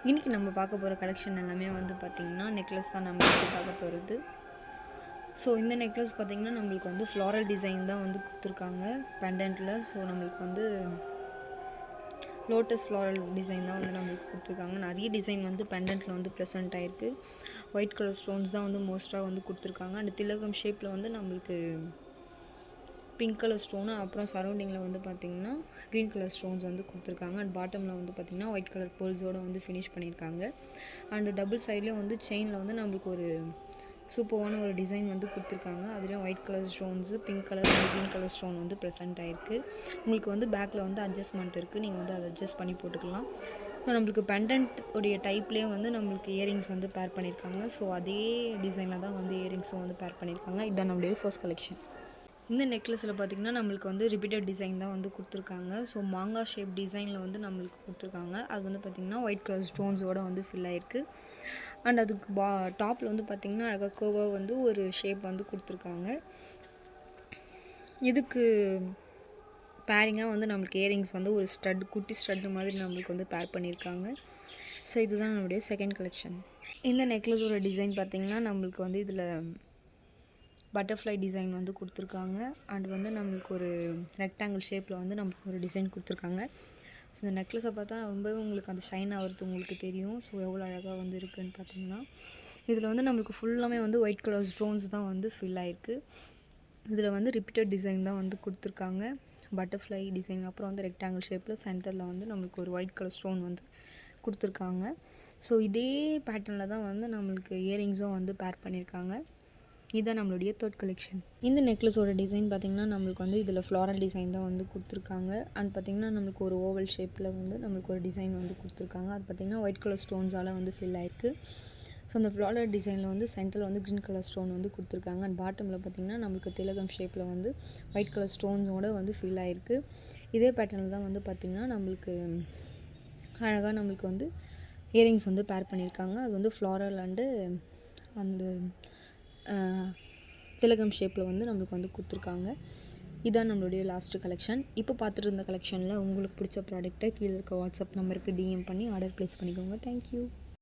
இன்றைக்கி நம்ம பார்க்க போகிற கலெக்ஷன் எல்லாமே வந்து பார்த்திங்கன்னா நெக்லஸ் தான் நம்ம பார்க்க போகிறது. ஸோ இந்த நெக்லஸ் பார்த்திங்கன்னா நம்மளுக்கு வந்து ஃப்ளாரல் டிசைன் தான் வந்து கொடுத்துருக்காங்க பெண்டன்ட்டில். ஸோ நம்மளுக்கு வந்து லோட்டஸ் ஃப்ளாரல் டிசைன் தான் வந்து நம்மளுக்கு கொடுத்துருக்காங்க. நிறைய டிசைன் வந்து பெண்டன்ட்டில் வந்து ப்ரெசென்ட் ஆகிருக்கு. ஒயிட் கலர் ஸ்டோன்ஸ் தான் வந்து மோஸ்ட்டாக வந்து கொடுத்துருக்காங்க. அண்ட் திலகம் ஷேப்பில் வந்து நம்மளுக்கு பிங்க் கலர் ஸ்டோனு, அப்புறம் சரௌண்டிங்கில் வந்து பார்த்திங்கன்னா க்ரீன் கலர் ஸ்டோன்ஸ் வந்து கொடுத்துருக்காங்க. அண்ட் பாட்டமில் வந்து பார்த்திங்கன்னா ஒயிட் கலர் பேர்ல்ஸோடு வந்து ஃபினிஷ் பண்ணியிருக்காங்க. அண்டு டபுள் சைட்லேயும் வந்து செயினில் வந்து நம்மளுக்கு ஒரு சூப்பரான ஒரு டிசைன் வந்து கொடுத்துருக்காங்க. அதுலேயும் white colour stones, pink colour and green colour stone வந்து ப்ரெசென்ட் ஆகிருக்கு. உங்களுக்கு வந்து பேக்கில் வந்து அட்ஜஸ்ட்மெண்ட் இருக்குது, நீங்கள் வந்து அதை அட்ஜஸ்ட் பண்ணி போட்டுக்கலாம். ஸோ நம்மளுக்கு பெண்டன்ட் உடைய டைப்லேயே வந்து நம்மளுக்கு இயரிங்ஸ் வந்து பேர் பண்ணியிருக்காங்க. ஸோ அதே டிசைனில் தான் வந்து இயரிங்ஸும் வந்து பேர் பண்ணியிருக்காங்க. இதுதான் நம்மளுடைய ஃபர்ஸ்ட் கலெக்ஷன். இந்த நெக்லஸில் பார்த்திங்கன்னா நம்மளுக்கு வந்து ரிப்பீட்டட் டிசைன் தான் வந்து கொடுத்துருக்காங்க. ஸோ மாங்காய் ஷேப் டிசைனில் வந்து நம்மளுக்கு கொடுத்துருக்காங்க. அது வந்து பார்த்திங்கன்னா ஒயிட் கலர் ஸ்டோன்ஸோடு வந்து ஃபில் ஆகிருக்கு. அண்ட் அதுக்கு டாப்பில் வந்து பார்த்திங்கன்னா அழகாக கர்வாக வந்து ஒரு ஷேப் வந்து கொடுத்துருக்காங்க. இதுக்கு பேரிங்காக வந்து நம்மளுக்கு இயரிங்ஸ் வந்து ஒரு ஸ்டட், குட்டி ஸ்டட்டு மாதிரி நம்மளுக்கு வந்து பேர் பண்ணியிருக்காங்க. ஸோ இதுதான் நம்மளுடைய செகண்ட் கலெக்ஷன். இந்த நெக்லஸோட டிசைன் பார்த்திங்கன்னா நம்மளுக்கு வந்து இதில் பட்டர்ஃப்ளை டிசைன் வந்து கொடுத்துருக்காங்க. அண்ட் வந்து நம்மளுக்கு ஒரு ரெக்டாங்கிள் ஷேப்பில் வந்து நம்மளுக்கு ஒரு டிசைன் கொடுத்துருக்காங்க. ஸோ இந்த நெக்லஸை பார்த்தா ரொம்பவே உங்களுக்கு அந்த ஷைன் ஆகிறது உங்களுக்கு தெரியும். ஸோ எவ்வளோ அழகாக வந்து இருக்குதுன்னு பார்த்தீங்கன்னா இதில் வந்து நம்மளுக்கு ஃபுல்லாமே வந்து ஒயிட் கலர் ஸ்டோன்ஸ் தான் வந்து ஃபில் ஆகிருக்கு. இதில் வந்து ரிப்பீட்டட் டிசைன் தான் வந்து கொடுத்துருக்காங்க. பட்டர்ஃப்ளை டிசைன், அப்புறம் வந்து ரெக்டாங்கிள் ஷேப்பில் சென்டரில் வந்து நம்மளுக்கு ஒரு ஒயிட் கலர் ஸ்டோன் வந்து கொடுத்துருக்காங்க. ஸோ இதே பேட்டர்னில் தான் வந்து நம்மளுக்கு இயரிங்ஸும் வந்து பேர் பண்ணியிருக்காங்க. இதுதான் நம்மளுடைய தேர்ட் கலெக்ஷன். இந்த நெக்லஸோட டிசைன் பார்த்திங்கன்னா நம்மளுக்கு வந்து இதில் ஃப்ளாரல் டிசைன் தான் வந்து கொடுத்துருக்காங்க. அண்ட் பார்த்திங்கன்னா நம்மளுக்கு ஒரு ஓவல் ஷேப்பில் வந்து நம்மளுக்கு ஒரு டிசைன் வந்து கொடுத்துருக்காங்க. அது பார்த்திங்கன்னா ஒயிட் கலர் ஸ்டோன்ஸால் வந்து ஃபில் ஆகிருக்கு. ஸோ அந்த ஃப்ளாரல் டிசைனில் வந்து சென்டரில் வந்து க்ரீன் கலர் ஸ்டோன் வந்து கொடுத்துருக்காங்க. அண்ட் பாட்டமில் பார்த்திங்கன்னா நம்மளுக்கு திலகம் ஷேப்பில் வந்து ஒயிட் கலர் ஸ்டோன்ஸோடு வந்து ஃபில் ஆகிருக்கு. இதே பேட்டர்னில் தான் வந்து பார்த்திங்கன்னா நம்மளுக்கு அழகாக நம்மளுக்கு வந்து இயரிங்ஸ் வந்து பேர் பண்ணியிருக்காங்க. அது வந்து ஃப்ளாரல் அண்டு அந்த திலகம் ஷேப்பில் வந்து நம்மளுக்கு வந்து கொடுத்துருக்காங்க. இதான் நம்மளுடைய லாஸ்ட்டு கலெக்ஷன். இப்போ பார்த்துட்டு இருந்த கலெக்ஷனில் உங்களுக்கு பிடிச்ச ப்ராடக்ட்டை கீழே இருக்க வாட்ஸ்அப் நம்பருக்கு டிஎம் பண்ணி ஆர்டர் ப்ளேஸ் பண்ணிக்கோங்க. தேங்க்யூ.